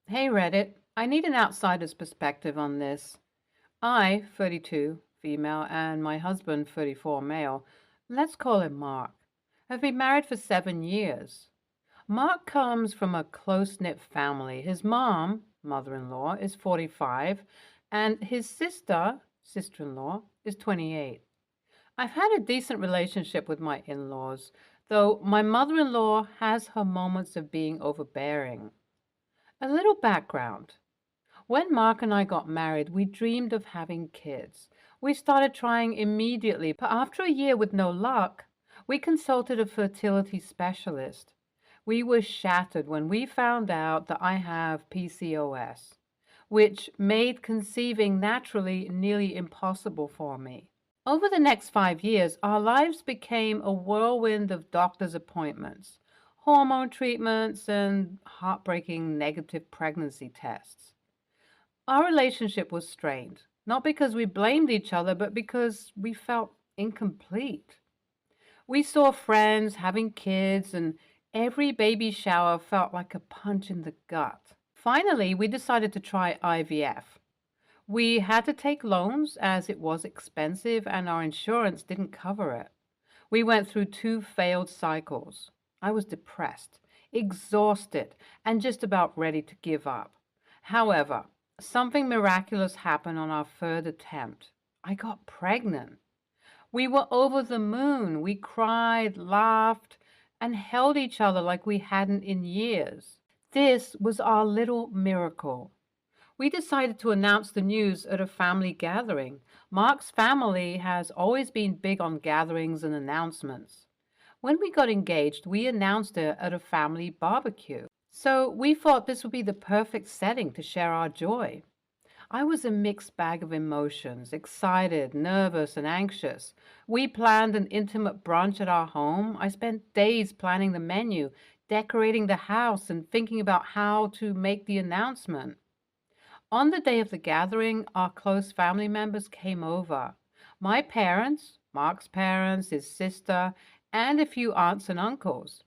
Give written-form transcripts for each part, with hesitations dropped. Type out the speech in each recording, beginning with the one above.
Hey Reddit, I need an outsider's perspective on this. I, 32, female, and my husband, 34, male, let's call him Mark, have been married for 7 years. Mark comes from a close-knit family. His mom, mother-in-law, is 45, and his sister-in-law, is 28. I've had a decent relationship with my in-laws, though my mother-in-law has her moments of being overbearing. A little background. When Mark and I got married, we dreamed of having kids. We started trying immediately, but after a year with no luck, we consulted a fertility specialist. We were shattered when we found out that I have PCOS, which made conceiving naturally nearly impossible for me. Over the next 5 years, our lives became a whirlwind of doctor's appointments, hormone treatments, and heartbreaking negative pregnancy tests. Our relationship was strained, not because we blamed each other, but because we felt incomplete. We saw friends having kids, and every baby shower felt like a punch in the gut. Finally, we decided to try IVF. We had to take loans as it was expensive and our insurance didn't cover it. We went through 2 failed cycles. I was depressed, exhausted, and just about ready to give up. However, something miraculous happened on our third attempt. I got pregnant. We were over the moon. We cried, laughed, and held each other like we hadn't in years. This was our little miracle. We decided to announce the news at a family gathering. Mark's family has always been big on gatherings and announcements. When we got engaged, we announced it at a family barbecue. So we thought this would be the perfect setting to share our joy. I was a mixed bag of emotions, excited, nervous, and anxious. We planned an intimate brunch at our home. I spent days planning the menu, decorating the house, and thinking about how to make the announcement. On the day of the gathering, our close family members came over. My parents, Mark's parents, his sister, and a few aunts and uncles.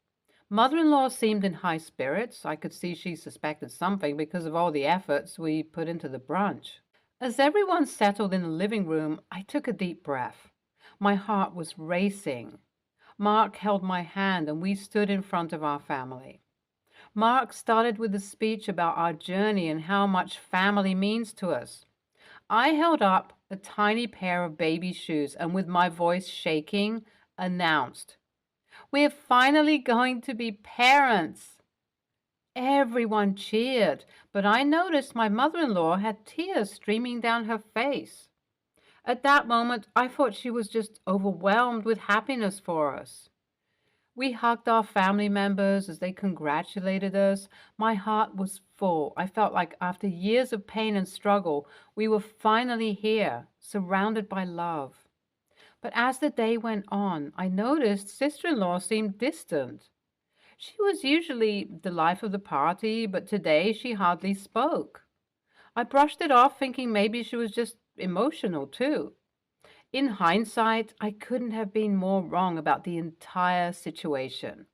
Mother-in-law seemed in high spirits. I could see she suspected something because of all the efforts we put into the brunch. As everyone settled in the living room, I took a deep breath. My heart was racing. Mark held my hand and we stood in front of our family. Mark started with a speech about our journey and how much family means to us. I held up a tiny pair of baby shoes and with my voice shaking, announced, "We're finally going to be parents." Everyone cheered, but I noticed my mother-in-law had tears streaming down her face. At that moment, I thought she was just overwhelmed with happiness for us. We hugged our family members as they congratulated us. My heart was full. I felt like after years of pain and struggle, we were finally here, surrounded by love. But as the day went on, I noticed sister-in-law seemed distant. She was usually the life of the party, but today she hardly spoke. I brushed it off, thinking maybe she was just emotional too. In hindsight, I couldn't have been more wrong about the entire situation.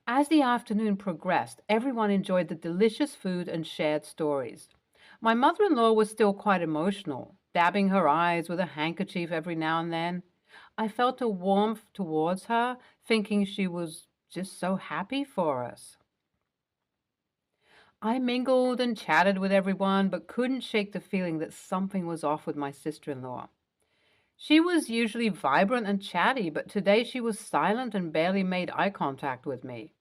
As the afternoon progressed, everyone enjoyed the delicious food and shared stories. My mother-in-law was still quite emotional, dabbing her eyes with a handkerchief every now and then. I felt a warmth towards her, thinking she was just so happy for us. I mingled and chatted with everyone, but couldn't shake the feeling that something was off with my sister-in-law. She was usually vibrant and chatty, but today she was silent and barely made eye contact with me.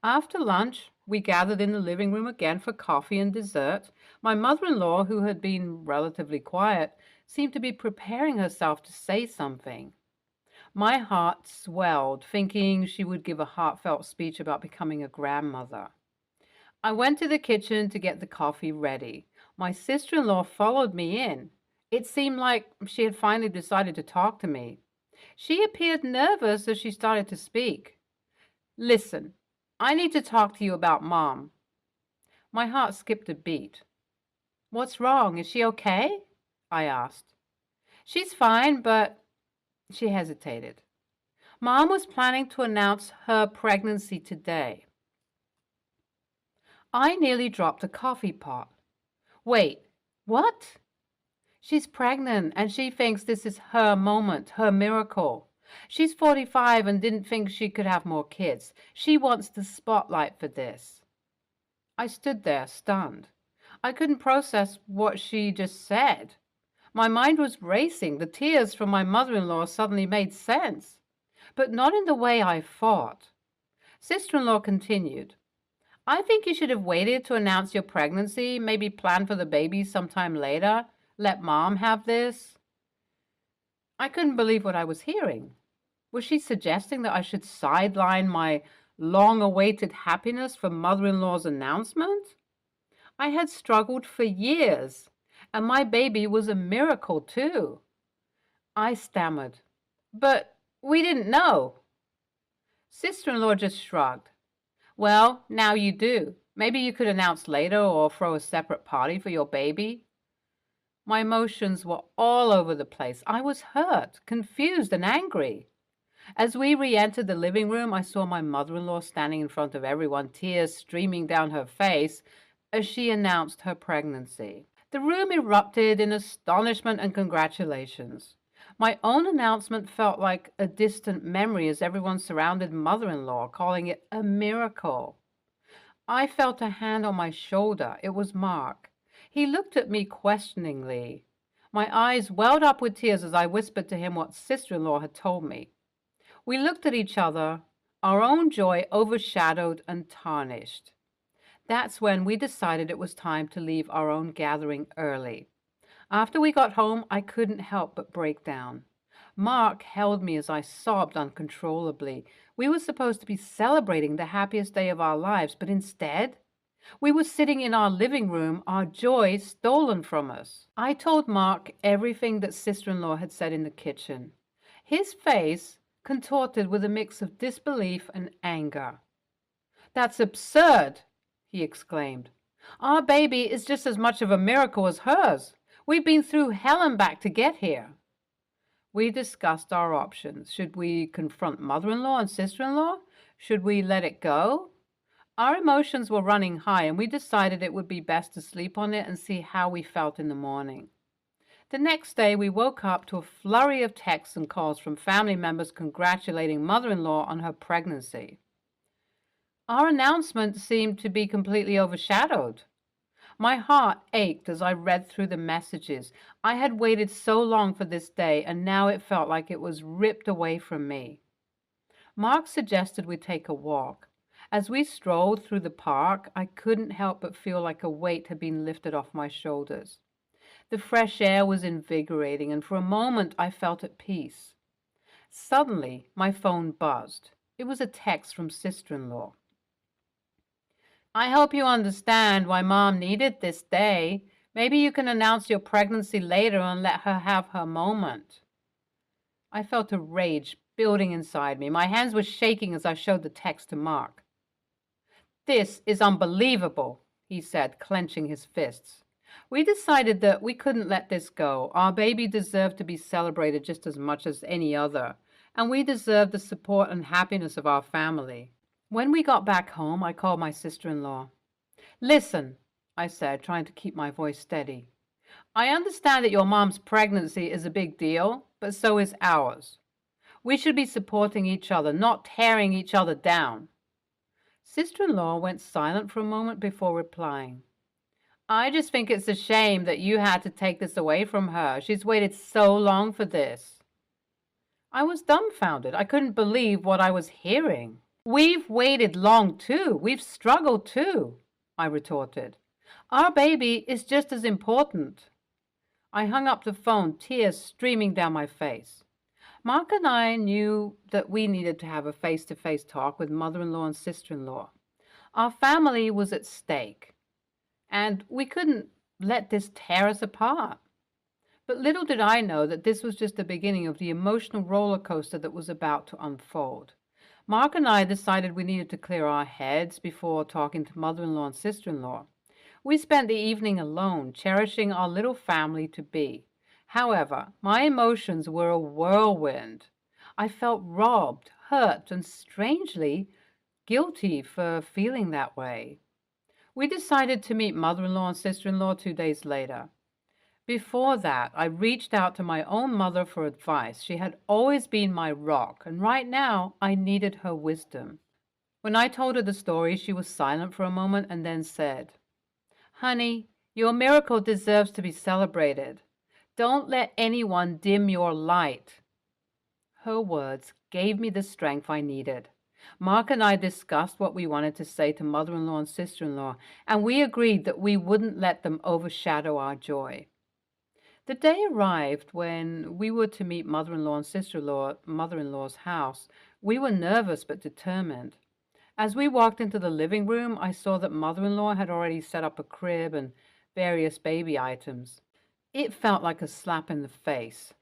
After lunch, we gathered in the living room again for coffee and dessert. My mother-in-law, who had been relatively quiet, seemed to be preparing herself to say something. My heart swelled, thinking she would give a heartfelt speech about becoming a grandmother. I went to the kitchen to get the coffee ready. My sister-in-law followed me in. It seemed like she had finally decided to talk to me. She appeared nervous as she started to speak. "Listen, I need to talk to you about Mom." My heart skipped a beat. "What's wrong? Is she okay?" I asked. "She's fine, but—" She hesitated. Mom was planning to announce her pregnancy today. I nearly dropped a coffee pot. Wait, what? She's pregnant and she thinks this is her moment, her miracle. She's 45 and didn't think she could have more kids. She wants the spotlight for this. I stood there, stunned. I couldn't process what she just said. My mind was racing. The tears from my mother-in-law suddenly made sense, but not in the way I thought. Sister-in-law continued, I think you should have waited to announce your pregnancy, maybe plan for the baby sometime later, let mom have this. I couldn't believe what I was hearing. Was she suggesting that I should sideline my long-awaited happiness for mother-in-law's announcement? I had struggled for years, and my baby was a miracle too. I stammered, but we didn't know. Sister-in-law just shrugged. Well, now you do. Maybe you could announce later or throw a separate party for your baby. My emotions were all over the place. I was hurt, confused, and angry. As we re-entered the living room, I saw my mother-in-law standing in front of everyone, tears streaming down her face as she announced her pregnancy. The room erupted in astonishment and congratulations. My own announcement felt like a distant memory as everyone surrounded mother-in-law, calling it a miracle. I felt a hand on my shoulder. It was Mark. He looked at me questioningly. My eyes welled up with tears as I whispered to him what sister-in-law had told me. We looked at each other, our own joy overshadowed and tarnished. That's when we decided it was time to leave our own gathering early. After we got home, I couldn't help but break down. Mark held me as I sobbed uncontrollably. We were supposed to be celebrating the happiest day of our lives, but instead, we were sitting in our living room, our joy stolen from us. I told Mark everything that sister-in-law had said in the kitchen. His face contorted with a mix of disbelief and anger. That's absurd, he exclaimed. Our baby is just as much of a miracle as hers. We've been through hell and back to get here. We discussed our options. Should we confront mother-in-law and sister-in-law? Should we let it go? Our emotions were running high, and we decided it would be best to sleep on it and see how we felt in the morning. The next day, we woke up to a flurry of texts and calls from family members congratulating mother-in-law on her pregnancy. Our announcement seemed to be completely overshadowed. My heart ached as I read through the messages. I had waited so long for this day, and now it felt like it was ripped away from me. Mark suggested we take a walk. As we strolled through the park, I couldn't help but feel like a weight had been lifted off my shoulders. The fresh air was invigorating, and for a moment I felt at peace. Suddenly, my phone buzzed. It was a text from sister-in-law. I hope you understand why Mom needed this day. Maybe you can announce your pregnancy later and let her have her moment. I felt a rage building inside me. My hands were shaking as I showed the text to Mark. This is unbelievable, he said, clenching his fists. We decided that we couldn't let this go. Our baby deserved to be celebrated just as much as any other, and we deserved the support and happiness of our family. When we got back home, I called my sister-in-law. Listen, I said, trying to keep my voice steady. I understand that your mom's pregnancy is a big deal, but so is ours. We should be supporting each other, not tearing each other down. Sister-in-law went silent for a moment before replying. I just think it's a shame that you had to take this away from her. She's waited so long for this. I was dumbfounded. I couldn't believe what I was hearing. We've waited long too. We've struggled too, I retorted. Our baby is just as important. I hung up the phone, tears streaming down my face. Mark and I knew that we needed to have a face-to-face talk with mother-in-law and sister-in-law. Our family was at stake, and we couldn't let this tear us apart. But little did I know that this was just the beginning of the emotional roller coaster that was about to unfold. Mark and I decided we needed to clear our heads before talking to mother-in-law and sister-in-law. We spent the evening alone, cherishing our little family-to-be. However, my emotions were a whirlwind. I felt robbed, hurt, and strangely guilty for feeling that way. We decided to meet mother-in-law and sister-in-law 2 days later. Before that, I reached out to my own mother for advice. She had always been my rock, and right now I needed her wisdom. When I told her the story, she was silent for a moment and then said, "Honey, your miracle deserves to be celebrated. Don't let anyone dim your light." Her words gave me the strength I needed. Mark and I discussed what we wanted to say to mother-in-law and sister-in-law, and we agreed that we wouldn't let them overshadow our joy. The day arrived when we were to meet mother-in-law and sister-in-law at mother-in-law's house. We were nervous but determined. As we walked into the living room, I saw that mother-in-law had already set up a crib and various baby items. It felt like a slap in the face.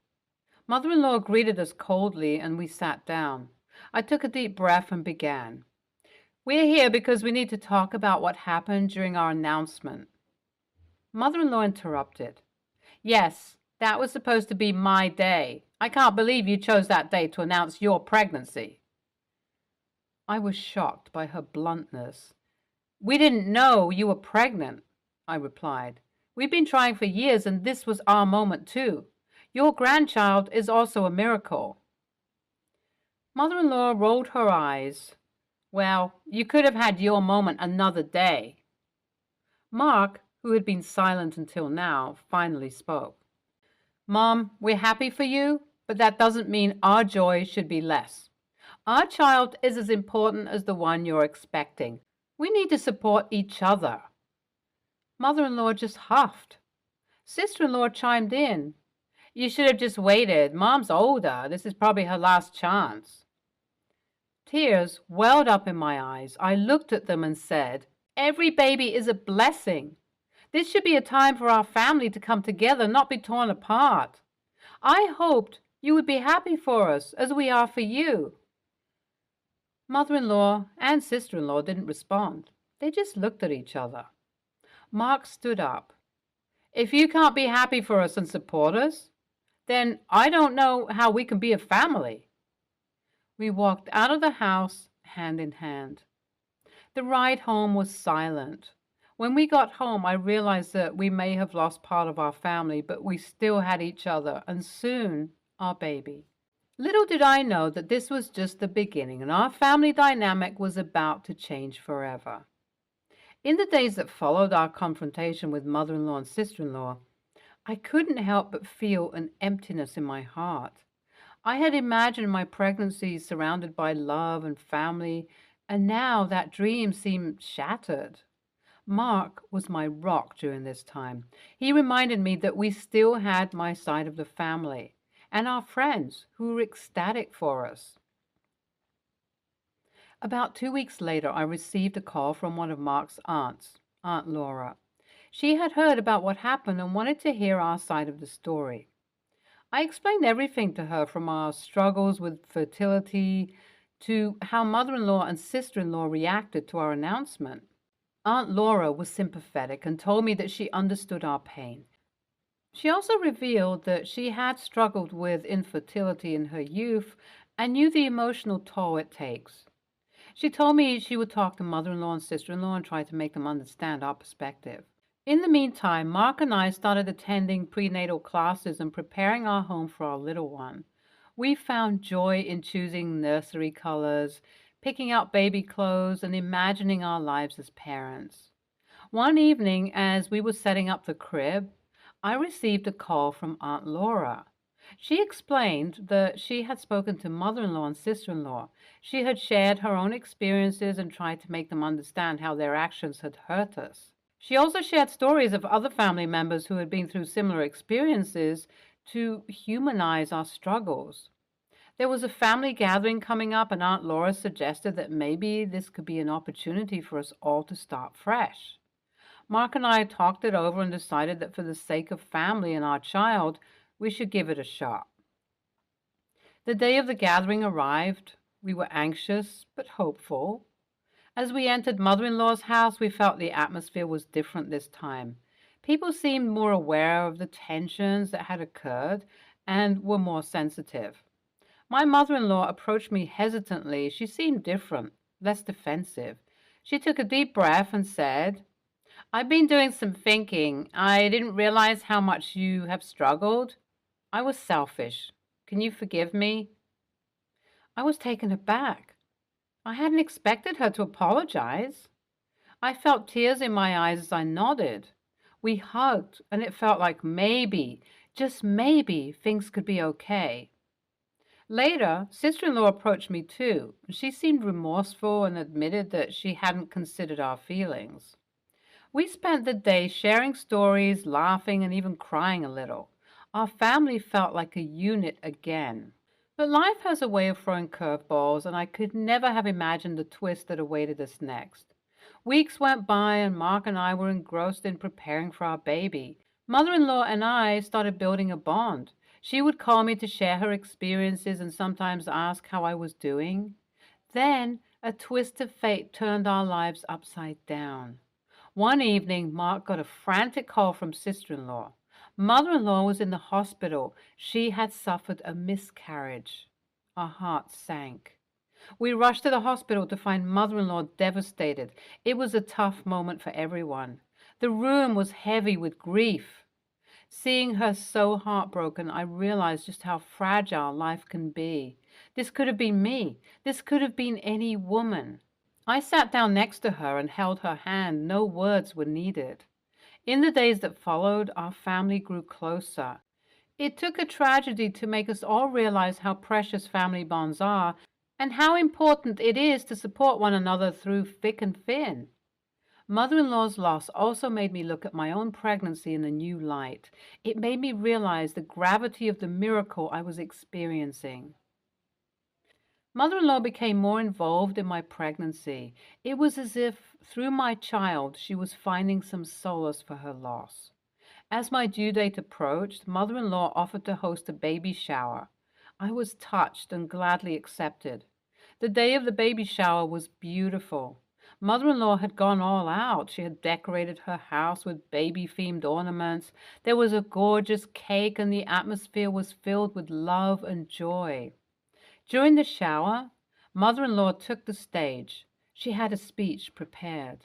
Mother-in-law greeted us coldly and we sat down. I took a deep breath and began. "We're here because we need to talk about what happened during our announcement." Mother-in-law interrupted. "Yes, that was supposed to be my day. I can't believe you chose that day to announce your pregnancy." I was shocked by her bluntness. "We didn't know you were pregnant," I replied. "We've been trying for years and this was our moment too. Your grandchild is also a miracle." Mother-in-law rolled her eyes. "Well, you could have had your moment another day." Mark, who had been silent until now, finally spoke. "Mom, we're happy for you, but that doesn't mean our joy should be less. Our child is as important as the one you're expecting. We need to support each other." Mother-in-law just huffed. Sister-in-law chimed in. "You should have just waited. Mom's older. This is probably her last chance." Tears welled up in my eyes. I looked at them and said, "Every baby is a blessing. This should be a time for our family to come together, not be torn apart. I hoped you would be happy for us as we are for you." Mother-in-law and sister-in-law didn't respond. They just looked at each other. Mark stood up. "If you can't be happy for us and support us, then I don't know how we can be a family." We walked out of the house hand in hand. The ride home was silent. When we got home, I realized that we may have lost part of our family, but we still had each other, and soon our baby. Little did I know that this was just the beginning, and our family dynamic was about to change forever. In the days that followed our confrontation with mother-in-law and sister-in-law, I couldn't help but feel an emptiness in my heart. I had imagined my pregnancy surrounded by love and family, and now that dream seemed shattered. Mark was my rock during this time. He reminded me that we still had my side of the family and our friends who were ecstatic for us. About 2 weeks later, I received a call from one of Mark's aunts, Aunt Laura. She had heard about what happened and wanted to hear our side of the story. I explained everything to her, from our struggles with fertility to how mother-in-law and sister-in-law reacted to our announcement. Aunt Laura was sympathetic and told me that she understood our pain. She also revealed that she had struggled with infertility in her youth and knew the emotional toll it takes. She told me she would talk to mother-in-law and sister-in-law and try to make them understand our perspective. In the meantime, Mark and I started attending prenatal classes and preparing our home for our little one. We found joy in choosing nursery colors, picking out baby clothes, and imagining our lives as parents. One evening, as we were setting up the crib, I received a call from Aunt Laura. She explained that she had spoken to mother-in-law and sister-in-law. She had shared her own experiences and tried to make them understand how their actions had hurt us. She also shared stories of other family members who had been through similar experiences to humanize our struggles. There was a family gathering coming up, and Aunt Laura suggested that maybe this could be an opportunity for us all to start fresh. Mark and I talked it over and decided that for the sake of family and our child, we should give it a shot. The day of the gathering arrived. We were anxious but hopeful. As we entered mother-in-law's house, we felt the atmosphere was different this time. People seemed more aware of the tensions that had occurred and were more sensitive. My mother-in-law approached me hesitantly. She seemed different, less defensive. She took a deep breath and said, I've been doing some thinking. I didn't realize how much you have struggled. I was selfish. Can you forgive me? I was taken aback. I hadn't expected her to apologize. I felt tears in my eyes as I nodded. We hugged, and it felt like maybe, just maybe, things could be okay. Later, sister-in-law approached me too. She seemed remorseful and admitted that she hadn't considered our feelings. We spent the day sharing stories, laughing, and even crying a little. Our family felt like a unit again. But life has a way of throwing curveballs, and I could never have imagined the twist that awaited us next. Weeks went by, and Mark and I were engrossed in preparing for our baby. Mother-in-law and I started building a bond. She would call me to share her experiences and sometimes ask how I was doing. Then a twist of fate turned our lives upside down. One evening, Mark got a frantic call from sister-in-law. Mother-in-law was in the hospital. She had suffered a miscarriage. Our hearts sank. We rushed to the hospital to find mother-in-law devastated. It was a tough moment for everyone. The room was heavy with grief. Seeing her so heartbroken, I realized just how fragile life can be. This could have been me. This could have been any woman. I sat down next to her and held her hand. No words were needed. In the days that followed, our family grew closer. It took a tragedy to make us all realize how precious family bonds are and how important it is to support one another through thick and thin. Mother-in-law's loss also made me look at my own pregnancy in a new light. It made me realize the gravity of the miracle I was experiencing. Mother-in-law became more involved in my pregnancy. It was as if, through my child, she was finding some solace for her loss. As my due date approached, mother-in-law offered to host a baby shower. I was touched and gladly accepted. The day of the baby shower was beautiful. Mother-in-law had gone all out. She had decorated her house with baby-themed ornaments. There was a gorgeous cake, and the atmosphere was filled with love and joy. During the shower, mother-in-law took the stage. She had a speech prepared.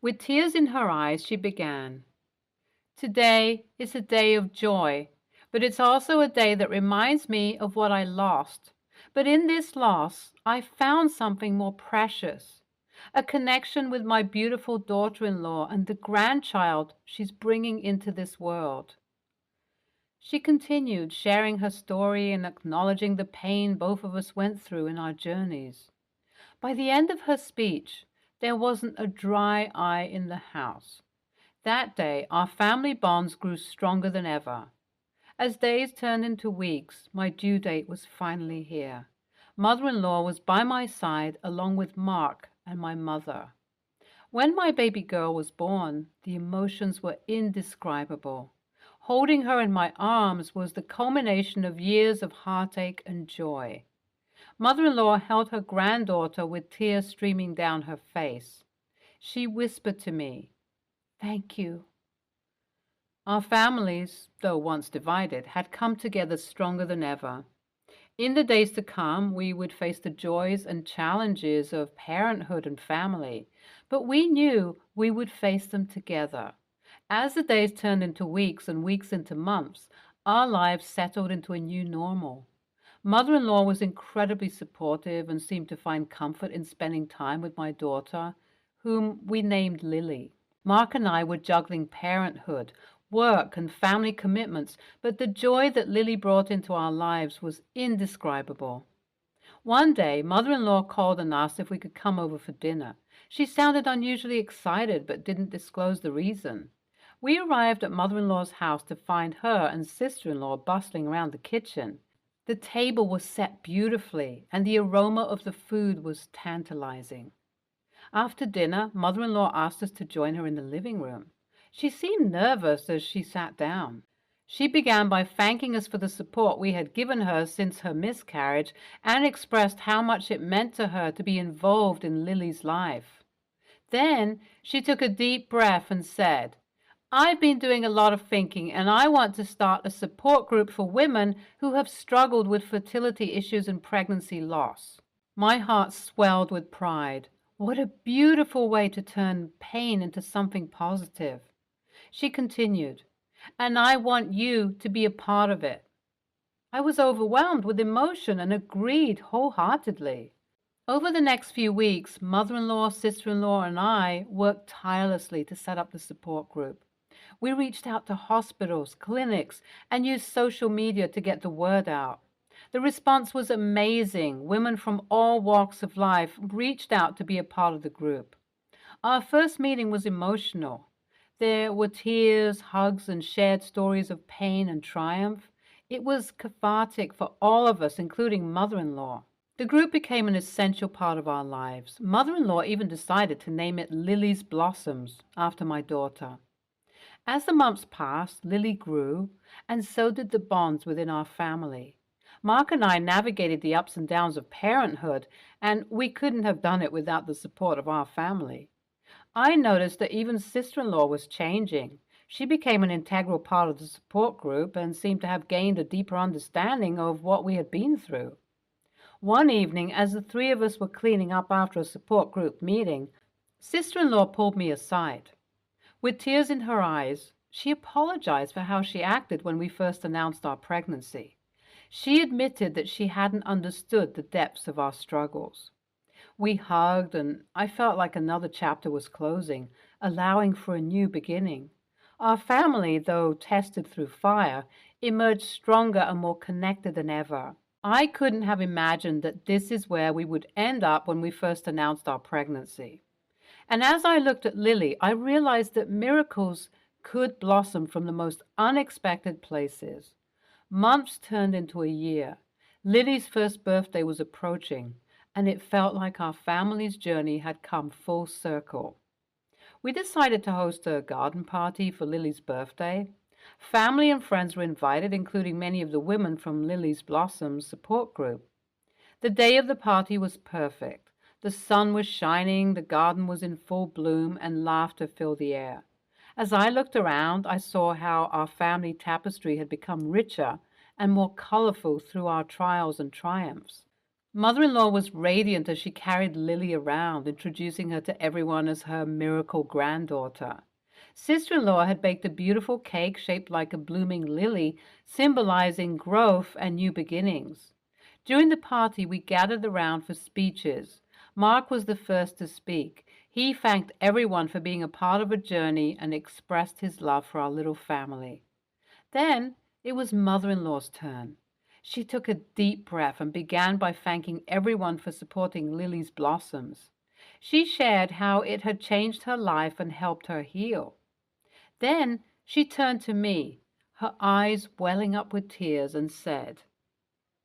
With tears in her eyes, she began, "Today is a day of joy, but it's also a day that reminds me of what I lost. But in this loss, I found something more precious, a connection with my beautiful daughter-in-law and the grandchild she's bringing into this world." She continued, sharing her story and acknowledging the pain both of us went through in our journeys. By the end of her speech, there wasn't a dry eye in the house. That day, our family bonds grew stronger than ever. As days turned into weeks, my due date was finally here. Mother-in-law was by my side along with Mark and my mother. When my baby girl was born, the emotions were indescribable. Holding her in my arms was the culmination of years of heartache and joy. Mother-in-law held her granddaughter with tears streaming down her face. She whispered to me, "Thank you." Our families, though once divided, had come together stronger than ever. In the days to come, we would face the joys and challenges of parenthood and family, but we knew we would face them together. As the days turned into weeks and weeks into months, our lives settled into a new normal. Mother-in-law was incredibly supportive and seemed to find comfort in spending time with my daughter, whom we named Lily. Mark and I were juggling parenthood, work, and family commitments, but the joy that Lily brought into our lives was indescribable. One day, mother-in-law called and asked if we could come over for dinner. She sounded unusually excited but didn't disclose the reason. We arrived at mother-in-law's house to find her and sister-in-law bustling around the kitchen. The table was set beautifully, and the aroma of the food was tantalizing. After dinner, mother-in-law asked us to join her in the living room. She seemed nervous as she sat down. She began by thanking us for the support we had given her since her miscarriage and expressed how much it meant to her to be involved in Lily's life. Then she took a deep breath and said, "I've been doing a lot of thinking, and I want to start a support group for women who have struggled with fertility issues and pregnancy loss." My heart swelled with pride. What a beautiful way to turn pain into something positive. She continued, and I want you to be a part of it. I was overwhelmed with emotion and agreed wholeheartedly. Over the next few weeks, mother-in-law, sister-in-law, and I worked tirelessly to set up the support group. We reached out to hospitals, clinics, and used social media to get the word out. The response was amazing. Women from all walks of life reached out to be a part of the group. Our first meeting was emotional. There were tears, hugs, and shared stories of pain and triumph. It was cathartic for all of us, including mother-in-law. The group became an essential part of our lives. Mother-in-law even decided to name it Lily's Blossoms, after my daughter. As the months passed, Lily grew, and so did the bonds within our family. Mark and I navigated the ups and downs of parenthood, and we couldn't have done it without the support of our family. I noticed that even sister-in-law was changing. She became an integral part of the support group and seemed to have gained a deeper understanding of what we had been through. One evening, as the three of us were cleaning up after a support group meeting, sister-in-law pulled me aside. With tears in her eyes, she apologized for how she acted when we first announced our pregnancy. She admitted that she hadn't understood the depths of our struggles. We hugged, and I felt like another chapter was closing, allowing for a new beginning. Our family, though tested through fire, emerged stronger and more connected than ever. I couldn't have imagined that this is where we would end up when we first announced our pregnancy. And as I looked at Lily, I realized that miracles could blossom from the most unexpected places. Months turned into a year. Lily's first birthday was approaching, and it felt like our family's journey had come full circle. We decided to host a garden party for Lily's birthday. Family and friends were invited, including many of the women from Lily's Blossoms support group. The day of the party was perfect. The sun was shining, the garden was in full bloom, and laughter filled the air. As I looked around, I saw how our family tapestry had become richer and more colorful through our trials and triumphs. Mother-in-law was radiant as she carried Lily around, introducing her to everyone as her miracle granddaughter. Sister-in-law had baked a beautiful cake shaped like a blooming lily, symbolizing growth and new beginnings. During the party, we gathered around for speeches. Mark was the first to speak. He thanked everyone for being a part of a journey and expressed his love for our little family. Then it was mother-in-law's turn. She took a deep breath and began by thanking everyone for supporting Lily's Blossoms. She shared how it had changed her life and helped her heal. Then she turned to me, her eyes welling up with tears, and said,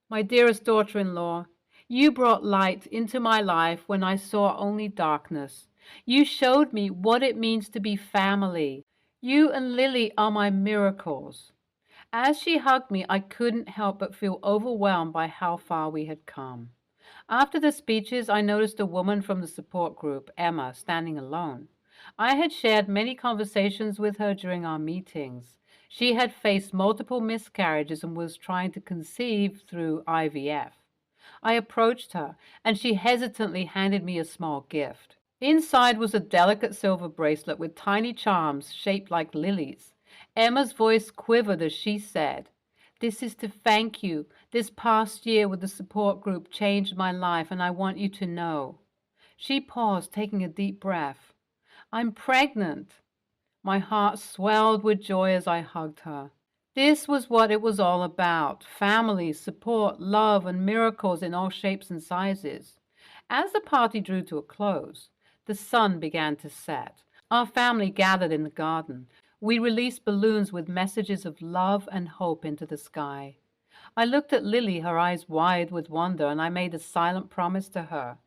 "My dearest daughter-in-law, you brought light into my life when I saw only darkness. You showed me what it means to be family. You and Lily are my miracles." As she hugged me, I couldn't help but feel overwhelmed by how far we had come. After the speeches, I noticed a woman from the support group, Emma, standing alone. I had shared many conversations with her during our meetings. She had faced multiple miscarriages and was trying to conceive through IVF. I approached her, and she hesitantly handed me a small gift. Inside was a delicate silver bracelet with tiny charms shaped like lilies. Emma's voice quivered as she said, "This is to thank you. This past year with the support group changed my life, and I want you to know." She paused, taking a deep breath. "I'm pregnant." My heart swelled with joy as I hugged her. This was what it was all about: family, support, love, and miracles in all shapes and sizes. As the party drew to a close, the sun began to set. Our family gathered in the garden. We released balloons with messages of love and hope into the sky. I looked at Lily, her eyes wide with wonder, and I made a silent promise to her.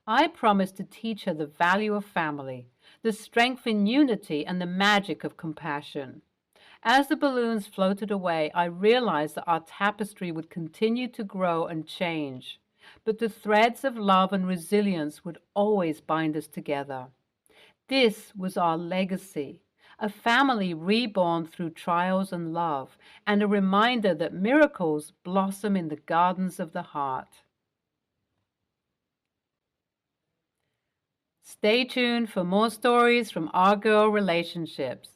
I promised to teach her the value of family, the strength in unity, and the magic of compassion. As the balloons floated away, I realized that our tapestry would continue to grow and change, but the threads of love and resilience would always bind us together. This was our legacy, a family reborn through trials and love, and a reminder that miracles blossom in the gardens of the heart. Stay tuned for more stories from our girl relationships.